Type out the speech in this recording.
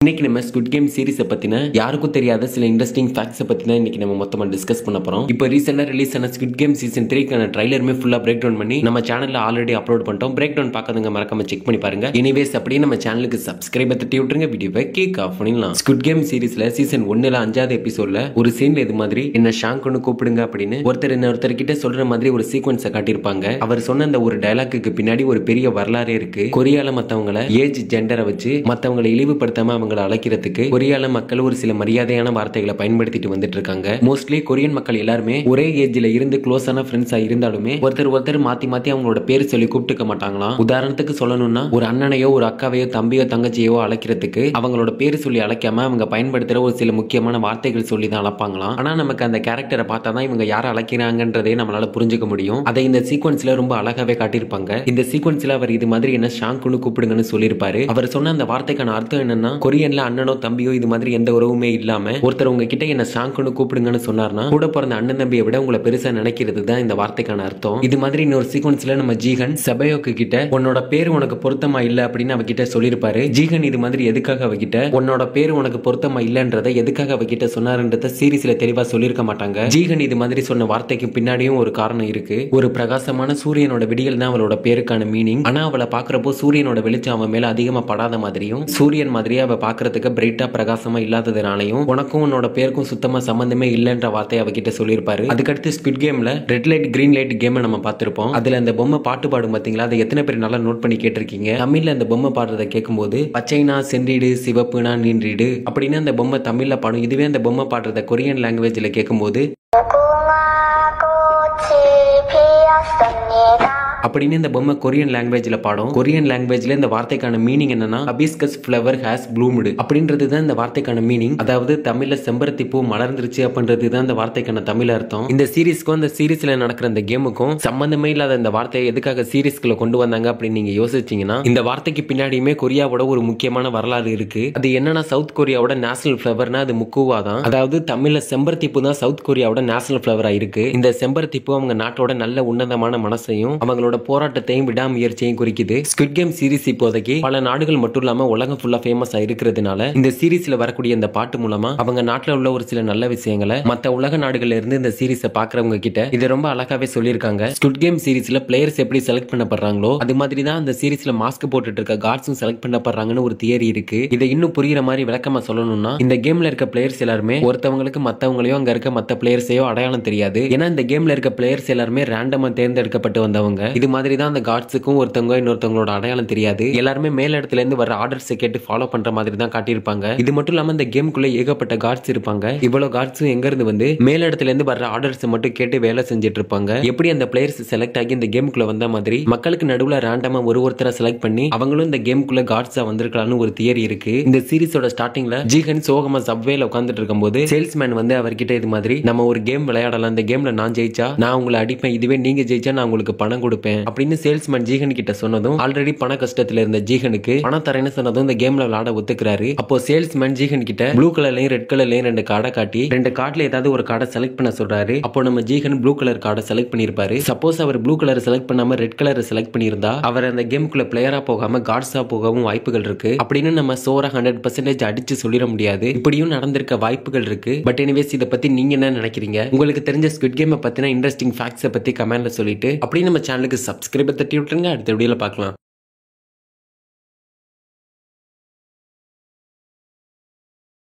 இன்னைக்கு நம்ம ஸ்குட் கேம் சீரிஸை பத்தின யாருக்கும் தெரியாத சில இன்ட்ரெஸ்டிங் ஃபேக்ட்ஸை பத்தி தான் இன்னைக்கு நம்ம மொத்தமா டிஸ்கஸ் பண்ண போறோம். இப்போ ரீசெண்டா ரிலீஸ் ஆன ஸ்குட் கேம் சீசன் 3க்கான ட்ரைலருமே ஃபுல்லா பிரேக் டவுன் பண்ணி நம்ம சேனல்ல ஆல்ரெடி அப்லோட் பண்ணிட்டோம். பிரேக் டவுன் பார்க்காதவங்க மறக்காம செக் பண்ணி பாருங்க. எனிவேஸ் அப்படியே நம்ம சேனலுக்கு சப்ஸ்கிரைப் தட்டி விட்டுருங்க. வீடியோவை கிக் ஆஃப் பண்ணிடலாம். ஸ்குட் கேம் சீரிஸ்ல சீசன் 1ல 5வது எபிசோட்ல ஒரு சீன்ல இது மாதிரி என்ன ஷாங்க்னு கூப்பிடுங்க அப்படின்னு ஒருத்தர் கிட்ட சொல்ற மாதிரி ஒரு சீக்வன்ஸை காட்டியிருப்பாங்க. அவர் சொன்ன அந்த ஒரு டயலாக்கு பின்னாடி ஒரு பெரிய வரலாறே இருக்கு. கொரியால மத்தவங்களை ஏஜ் ஜெண்டரை வச்சு மத்தவங்களை இழிவுபடுத்தாம அவங்களை அழைக்கிறதுக்கு கொரியால மக்கள் ஒரு சில மரியாதையான வார்த்தைகளை பயன்படுத்திட்டு வந்துட்டு இருக்காங்க. மோஸ்ட்லி கொரியன் மக்கள் எல்லாருமே ஒரே ஏஜ்ல இருந்து க்ளோஸான ஃப்ரெண்ட்ஸா இருந்தாலுமே ஒருத்தர் மாத்தி அவங்களோட பேர் சொல்லி கூப்பிட்டுக்க மாட்டாங்களாம். உதாரணத்துக்கு சொல்லணும்னா ஒரு அண்ணனையோ ஒரு அக்காவையோ தம்பியோ தங்கச்சியோ அழைக்கிறதுக்கு அவங்களோட பேர் சொல்லி அழைக்காம அவங்க பயன்படுத்துற ஒரு சில முக்கியமான வார்த்தைகள் சொல்லி தான் அழைப்பாங்களாம். ஆனா நமக்கு அந்த கேரக்டரை பார்த்தா தான் இவங்க யாரை அழைக்கிறாங்கன்றதே நம்மளால புரிஞ்சுக்க முடியும். அதை இந்த சீக்வன்ஸ்ல ரொம்ப அழகாவே காட்டியிருப்பாங்க. இந்த சீக்வன்ஸ்ல அவர் இது மாதிரி என்ன ஷாங்க்னு கூப்பிடுங்கன்னு சொல்லியிருப்பாரு. அவர் சொன்ன அந்த வார்த்தைக்கான அர்த்தம் என்னன்னா, கொரியன்ல அண்ணனோ தம்பியோ இது மாதிரி எந்த உறவுமே இல்லாம ஒருத்தர் உங்ககிட்ட என்ன ஷாங்க்னு கூப்பிடுங்கன்னு சொன்னார்னா கூட பிறந்த அண்ணன் தம்பியை விட உங்களை பெருசா நினைக்கிறது தான் இந்த வார்த்தைக்கான அர்த்தம். இது மாதிரி இன்னொரு சீக்வன்ஸ்ல நம்ம ஜீகன் செபயோக்கு கிட்ட உன்னோட பேர் உனக்கு பொருத்தமா இல்ல அப்படின்னு அவகிட்ட சொல்லியிருப்பாரு. ஜீகன் இது மாதிரி எதுக்காக அவகிட்ட உன்னோட பேர் உனக்கு பொருத்தமா இல்லன்றதை எதுக்காக அவகிட்ட சொன்னாருன்றத சீரிஸ்ல தெளிவா சொல்லியிருக்க மாட்டாங்க. ஜீகன் இது மாதிரி சொன்ன வார்த்தைக்கு பின்னாடியும் ஒரு காரணம் இருக்கு. ஒரு பிரகாசமான சூரியனோட விடியல் தான் அவளோட பேருக்கான மீனிங். ஆனா அவளை பாக்குறப்போ சூரியனோட வெளிச்சம் அவன் மேல அதிகமா படாத மாதிரியும் சூரியன் மாதிரியே அவ பாக்குறதுக்கு பிரைட்டா பிரகாசமா இல்லாததுனாலையும் உனக்கும் உன்னோட பேருக்கும் சுத்தமா சம்பந்தமே இல்லைன்ற வார்த்தை அவகிட்ட சொல்லியிருப்பாரு. அதுக்கடுத்து ஸ்குட் கேம்ல red light green light game நம்ம பார்த்திருப்போம். அதுல அந்த பொம்மை பாட்டு பாடும் பாத்தீங்களா? அதை எத்தனை பேர் நல்லா நோட் பண்ணி கேட்டிருக்கீங்க? தமிழ்ல அந்த பொம்மை பாடுறதை கேட்கும்போது பச்சைனா சென்றீடு சிவப்புனா நீன்றீடு அப்படின்னு அந்த பொம்மை தமிழ்ல பாடும். இதுவே அந்த பொம்மை பாடுறத கொரியன் லாங்குவேஜ்ல கேட்கும்போது அப்படின்னு இந்த பொம்மை கொரியன் லாங்குவேஜ்ல பாடும். கொரியன் லாங்குவேஜ்ல இந்த வார்த்தைக்கான மீனிங் என்னன்னா ஹபிஸ்கஸ் ஃப்ளவர் ஹேஸ் ப்ளூம்டு அப்படின்றது தான் இந்த வார்த்தைக்கான மீனிங். அதாவது தமிழ்ல செம்பருத்தி பூ மலர்ந்துருச்சு அப்படின்றது தான் இந்த வார்த்தைக்கான தமிழ் அர்த்தம். இந்த சீரிஸ்க்கும் இந்த சீரிஸ்ல நடக்கிற இந்த கேமுக்கும் சம்பந்தமே இல்லாத இந்த வார்த்தையை எதுக்காக சீரிஸ்குள்ள கொண்டு வந்தாங்க அப்படின்னு நீங்க யோசிச்சீங்கன்னா இந்த வார்த்தைக்கு பின்னாடியுமே கொரியாவோட ஒரு முக்கியமான வரலாறு இருக்கு. அது என்னன்னா சவுத் கொரியாவோட நேஷனல் ஃப்ளவர்னா அது முக்குவா தான். அதாவது தமிழ்ல செம்பருத்தி பூ தான் சவுத் கொரியாவோட நேஷனல் ஃப்ளவரா இருக்கு. இந்த செம்பருத்தி பூ அவங்க நாட்டோட நல்ல உன்னதமான மனசையும் அவங்களோட போராட்டத்தையும் விடாமுயற்சியையும் குறிக்குது. ஸ்குட் கேம் சீரிஸ் இப்போதைக்கு பல நாடுகள் மட்டும் இல்லாம உலகம் ஃபுல்லா ஃபேமஸா இருக்கிறதுனால இந்த சீரிஸ்ல வரக்கூடிய இந்த பாட்டு மூலமா அவங்க நாட்டுல உள்ள ஒரு சில நல்ல விஷயங்களை மத்த உலக நாடுகள்ல இருந்து இந்த சீரிஸை பாக்குறவங்க கிட்ட இது ரொம்ப அழகாவே சொல்லியிருக்காங்க. ஸ்குட் கேம் சீரிஸ்ல பிளேயர்ஸ் எப்படி செலக்ட் பண்ணப்படுறாங்களோ அது மாதிரி தான் அந்த சீரிஸ்ல மாஸ்க் போட்டுட்டு இருக்க கார்ட்ஸும் செலக்ட் பண்ணப்படுறாங்கன்னு ஒரு தியரி இருக்கு. இதை இன்னும் புரியுற மாதிரி விளக்கமா சொல்லணும்னா இந்த கேம்ல இருக்க பிளேயர்ஸ் எல்லாருமே ஒருத்தவங்களுக்கு மத்தவங்களையோ அங்க இருக்க மத்த பிளேயர்ஸையோ அடையாளம் தெரியாது. ஏன்னா இந்த கேம்ல இருக்க பிளேயர்ஸ் எல்லாருமே ரேண்டமா தேர்ந்தெடுக்கப்பட்டு வந்தவங்க. இது மாதிரி தான் அந்த கார்ட்ஸுக்கும் ஒருத்தவங்க இன்னொருத்தவங்களோட அடையாளம் தெரியாது. எல்லாருமே மேல் இடத்துல இருந்து வர ஆர்டர்ஸை கேட்டு ஃபாலோ பண்ற மாதிரி தான் காட்டியிருப்பாங்க. இது மட்டும் இல்லாம இந்த கேமுக்குள்ள ஏகப்பட்ட கார்ட்ஸ் இருப்பாங்க. இவ்வளவு கார்ட்ஸும் எங்க இருந்து வந்து மேல் இடத்துல இருந்து வர ஆர்டர்ஸ் மட்டும் கேட்டு வேலை செஞ்சுட்டு இருப்பாங்க. எப்படி அந்த பிளேயர்ஸ் செலக்ட் ஆகி இந்த கேமுக்குள்ள வந்த மாதிரி மக்களுக்கு நடுவுல ரேண்டமா ஒருத்தரை செலக்ட் பண்ணி அவங்களும் இந்த கேமுக்குள்ள கார்ட்ஸா வந்திருக்கலாம்னு ஒரு தியரி இருக்கு. இந்த சீரிஸோட ஸ்டார்டிங்ல ஜீகன் சோகமா சப்வேல உட்கார்ந்துட்டு இருக்கும்போது சேல்ஸ்மேன் வந்து அவர்கிட்ட இது மாதிரி நம்ம ஒரு கேம் விளையாடலாம், இந்த கேம்ல நான் ஜெயிச்சா நான் உங்களை அடிப்பேன், இதுவே நீங்க ஜெயிச்சா நான் உங்களுக்கு பணம் கொடுப்பேன் அப்படின்னு சேல்ஸ்மேன் ஜீகன் கிட்ட சொன்னதும் ஆல்ரெடி பண கஷ்டத்துல இருந்த ஜீகனுக்கு பணம் தரேன்னு சொன்னதும் இந்த கேம்ல விளையாட ஒத்துக்கிறாரு. அப்போ சேல்ஸ்மேன் ஜீகன் கிட்ட ப்ளூ கலர்லயும் ரெட் கலர்லயும் ரெண்டு கார்டை காட்டி ரெண்டு கார்டுல ஏதாவது ஒரு கார்டை செலக்ட் பண்ண சொல்றாரு. அப்போ நம்ம ஜீகன் ப்ளூ கலர் கார்டை செலக்ட் பண்ணிருப்பாரு. சப்போஸ் அவர் ப்ளூ கலர் செலக்ட் பண்ணாம ரெட் கலர் செலக்ட் பண்ணியிருந்தா அவர் அந்த கேமுக்குள்ள பிளேயரா போகாம கார்ட்ஸா போகவும் வாய்ப்புகள் இருக்கு அப்படின்னு நம்ம சோரா 100% அடிச்சு சொல்லிட முடியாது. இப்படியும் நடந்திருக்க வாய்ப்புகள் இருக்கு. பட் எனிவேஸ் இதை பத்தி நீங்க என்ன நினைக்கிறீங்க? உங்களுக்கு தெரிஞ்ச ஸ்குட் கேம் பத்தின இன்ட்ரெஸ்டிங் ஃபேக்ட்ஸை பத்தி கமெண்ட்ல சொல்லிட்டு அப்படியே நம்ம சேனலுக்கு சப்ஸ்கிரைப் தட்டி விட்டுருங்க. அடுத்த வீடியோல பார்க்கலாம்.